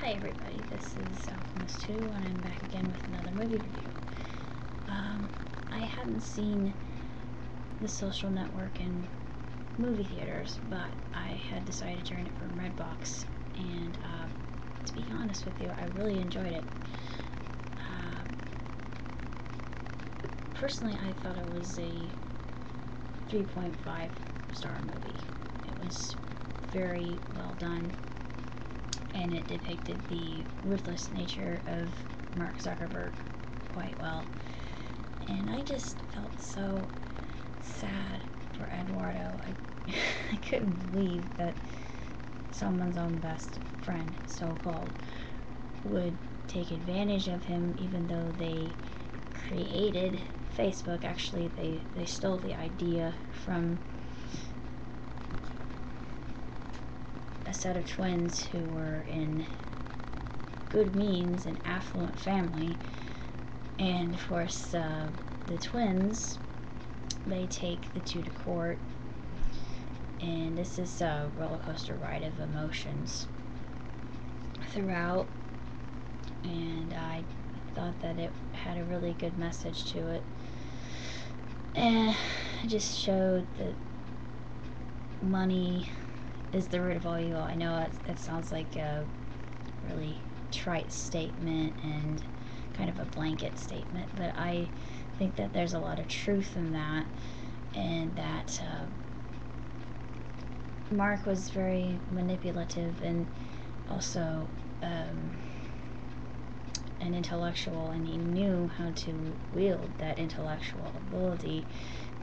Hi everybody, this is Alchemist2 and I'm back again with another movie review. I hadn't seen The Social Network in movie theaters, but I had decided to rent it from Redbox, and to be honest with you, I really enjoyed it. Personally, I thought it was a 3.5 star movie. It was very well done, and it depicted the ruthless nature of Mark Zuckerberg quite well. And I just felt so sad for Eduardo. I couldn't believe that someone's own best friend, so-called, would take advantage of him, even though they created Facebook. Actually, they stole the idea from a set of twins who were in good means and affluent family, and of course the twins, they take the two to court, and this is a roller coaster ride of emotions throughout, and I thought that it had a really good message to it, and it just showed that money is the root of all evil. I know it sounds like a really trite statement and kind of a blanket statement, but I think that there's a lot of truth in that, and that Mark was very manipulative and also an intellectual, and he knew how to wield that intellectual ability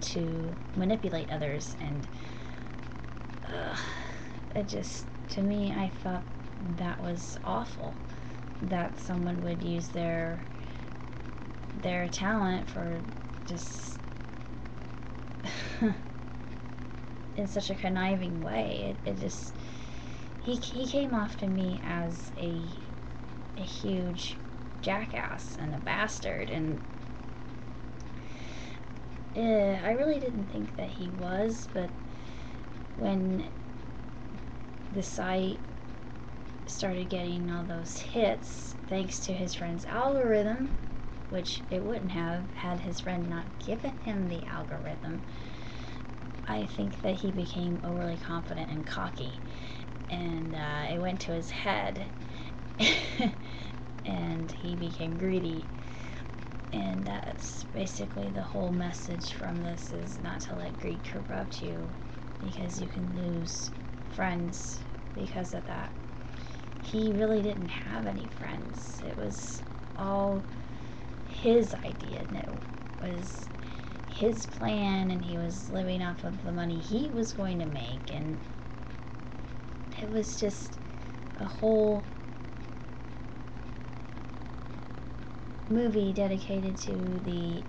to manipulate others, and it just, to me, I thought that was awful, that someone would use their talent for just in such a conniving way. It just, he came off to me as a huge jackass and a bastard, and I really didn't think that he was, but when the site started getting all those hits thanks to his friend's algorithm, which it wouldn't have had his friend not given him the algorithm, I think that he became overly confident and cocky, and it went to his head and he became greedy. And that's basically the whole message from this, is not to let greed corrupt you, because you can lose friends because of that. He really didn't have any friends. It was all his idea, and it was his plan, and he was living off of the money he was going to make, and it was just a whole movie dedicated to the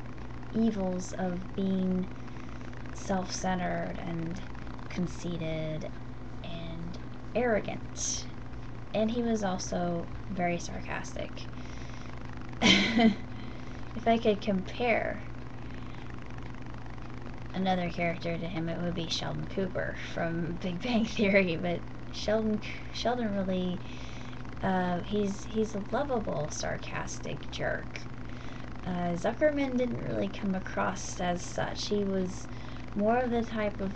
evils of being self-centered and conceited and arrogant. And he was also very sarcastic. If I could compare another character to him, it would be Sheldon Cooper from Big Bang Theory, but Sheldon really, he's a lovable, sarcastic jerk. Zuckerman didn't really come across as such. He was more of the type of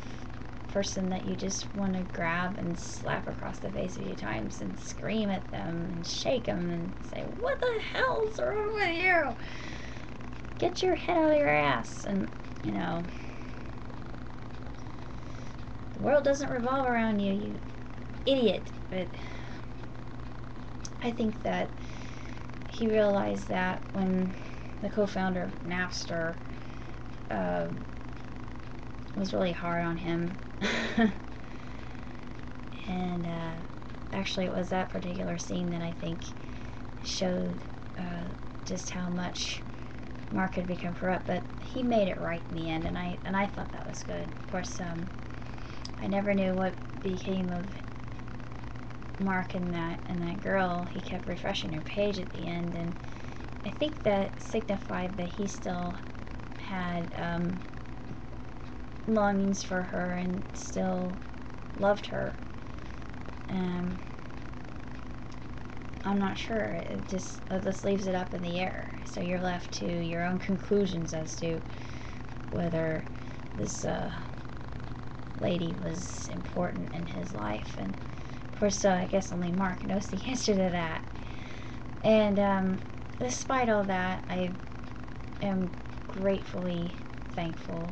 person that you just want to grab and slap across the face a few times and scream at them and shake them and say, "What the hell's wrong with you? Get your head out of your ass." And, you know, the world doesn't revolve around you, you idiot. But I think that he realized that when the co-founder of Napster was really hard on him. And actually it was that particular scene that I think showed just how much Mark had become corrupt, but he made it right in the end, and I thought that was good. Of course, I never knew what became of Mark and that girl. He kept refreshing her page at the end, and I think that signified that he still had longings for her and still loved her. I'm not sure. It just leaves it up in the air. So you're left to your own conclusions as to whether this lady was important in his life. And of course, I guess only Mark knows the answer to that. And despite all that, I am gratefully thankful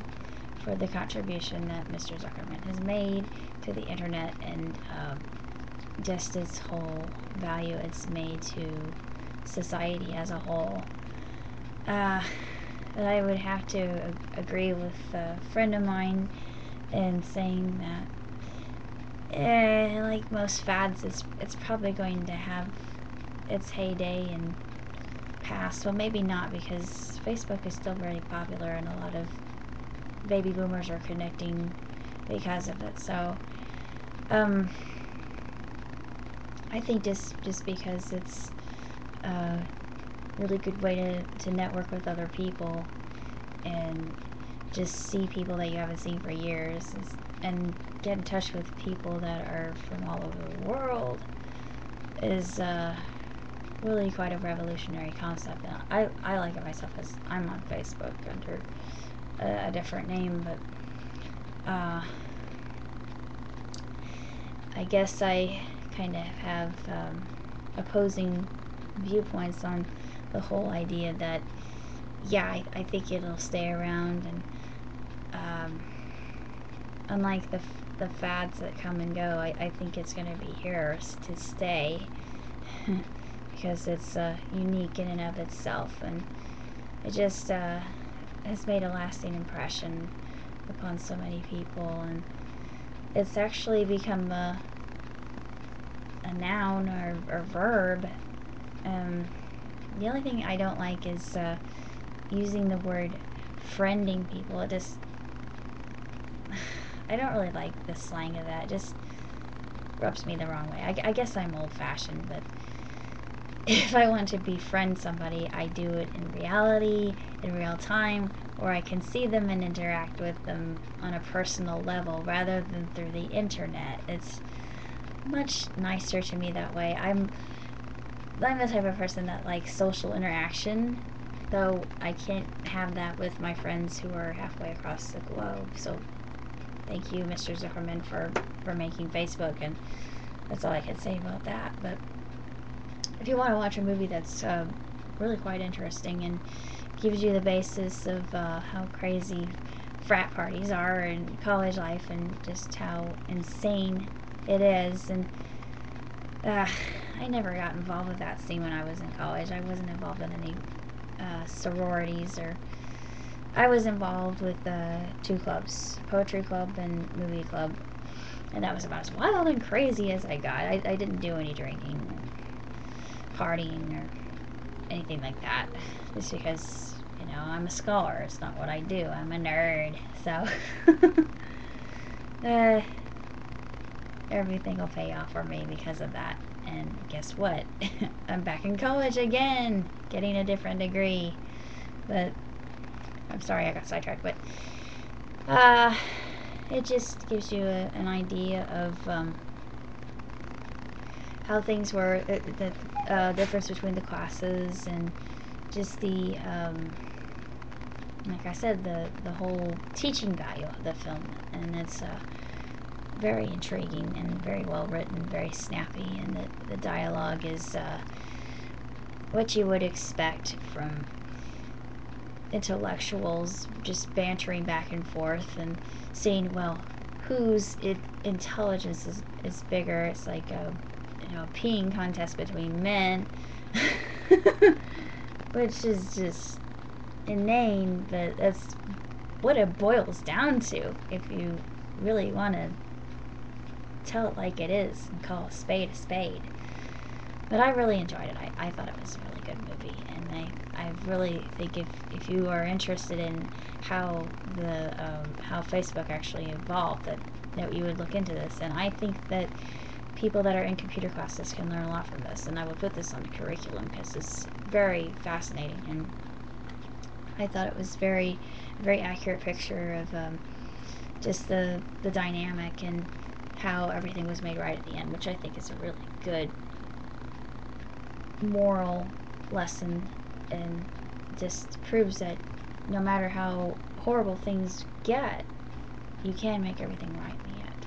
for the contribution that Mr. Zuckerman has made to the internet, and just its whole value it's made to society as a whole. But I would have to agree with a friend of mine in saying that, like most fads, it's probably going to have its heyday and pass. Well, maybe not, because Facebook is still very popular and a lot of baby boomers are connecting because of it. So, I think just because it's a really good way to network with other people and just see people that you haven't seen for years, and get in touch with people that are from all over the world is really quite a revolutionary concept. And I like it myself, as I'm on Facebook under a different name, but I guess I kind of have opposing viewpoints on the whole idea that, yeah, I think it'll stay around, and unlike the fads that come and go, I think it's going to be here to stay because it's unique in and of itself, and it just has made a lasting impression upon so many people, and it's actually become a noun or verb. The only thing I don't like is using the word friending people. It just, I don't really like the slang of that. It just rubs me the wrong way. I guess I'm old-fashioned, but if I want to befriend somebody, I do it in reality, in real time, or I can see them and interact with them on a personal level rather than through the internet. It's much nicer to me that way. I'm the type of person that likes social interaction, though I can't have that with my friends who are halfway across the globe. So thank you, Mr. Zuckerman, for making Facebook, and that's all I can say about that. But if you want to watch a movie that's really quite interesting and gives you the basis of how crazy frat parties are and college life and just how insane it is, and I never got involved with that scene when I was in college. I wasn't involved in any sororities, or I was involved with two clubs, poetry club and movie club, and that was about as wild and crazy as I got. I didn't do any drinking, partying, or anything like that, just because, I'm a scholar. It's not what I do. I'm a nerd, so everything will pay off for me because of that. And guess what? I'm back in college again, getting a different degree. But I'm sorry I got sidetracked. But it just gives you an idea of how things were, the difference between the classes, and just the like I said, the whole teaching value of the film. And it's very intriguing and very well written, very snappy, and the dialogue is what you would expect from intellectuals just bantering back and forth and seeing, well, whose intelligence is bigger. It's like a peeing contest between men, which is just inane, but that's what it boils down to if you really want to tell it like it is and call a spade. But I really enjoyed it. I thought it was a really good movie, and I really think if you are interested in how how Facebook actually evolved, that you would look into this. And I think that people that are in computer classes can learn a lot from this, and I would put this on the curriculum because it's very fascinating, and I thought it was very accurate picture of just the dynamic and how everything was made right at the end, which I think is a really good moral lesson, and just proves that no matter how horrible things get, you can make everything right in the end.